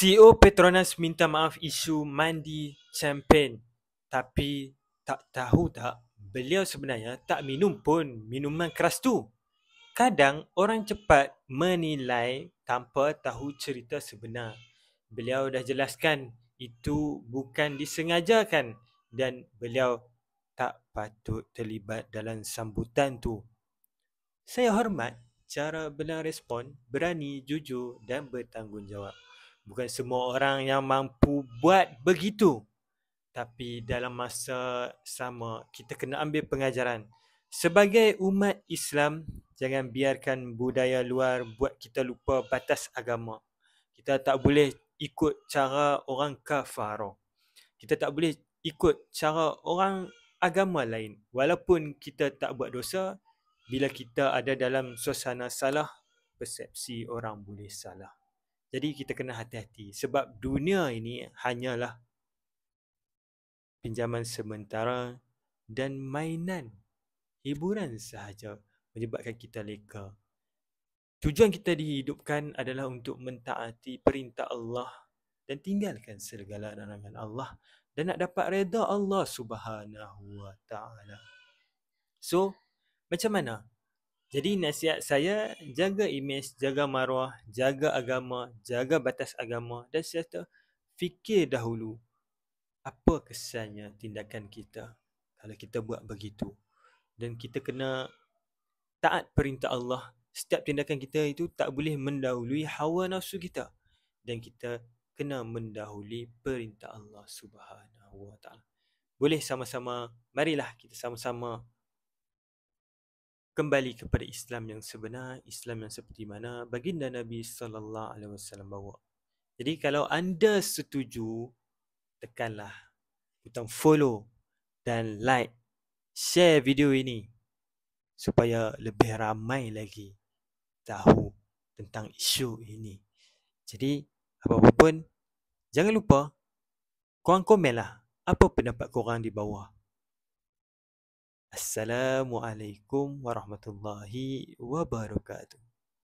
CEO Petronas minta maaf isu mandi champion. Tapi tak tahu tak, beliau sebenarnya tak minum pun minuman keras tu. Kadang orang cepat menilai tanpa tahu cerita sebenar. Beliau dah jelaskan itu bukan disengajakan dan beliau tak patut terlibat dalam sambutan tu. Saya hormat cara beliau respon, berani, jujur dan bertanggungjawab. Bukan semua orang yang mampu buat begitu. Tapi dalam masa sama, kita kena ambil pengajaran. Sebagai umat Islam, jangan biarkan budaya luar buat kita lupa batas agama. Kita tak boleh ikut cara orang kafar. Kita tak boleh ikut cara orang agama lain. Walaupun kita tak buat dosa, bila kita ada dalam suasana salah, persepsi orang boleh salah. Jadi kita kena hati-hati sebab dunia ini hanyalah pinjaman sementara dan mainan, hiburan sahaja menyebabkan kita leka. Tujuan kita dihidupkan adalah untuk mentaati perintah Allah dan tinggalkan segala larangan Allah dan nak dapat redha Allah Subhanahu wa taala. So, macam mana? Jadi nasihat saya, jaga imej, jaga maruah, jaga agama, jaga batas agama dan serta fikir dahulu apa kesannya tindakan kita kalau kita buat begitu. Dan kita kena taat perintah Allah. Setiap tindakan kita itu tak boleh mendahului hawa nafsu kita. Dan kita kena mendahului perintah Allah Subhanahu wa taala. Boleh sama-sama, marilah kita sama-sama kembali kepada Islam yang sebenar, Islam yang seperti mana baginda Nabi sallallahu alaihi wasallam bawa. Jadi kalau anda setuju, tekanlah butang follow dan like, share video ini supaya lebih ramai lagi tahu tentang isu ini. Jadi apa-apa pun, jangan lupa korang komenlah apa pendapat korang di bawah. Assalamualaikum warahmatullahi wabarakatuh.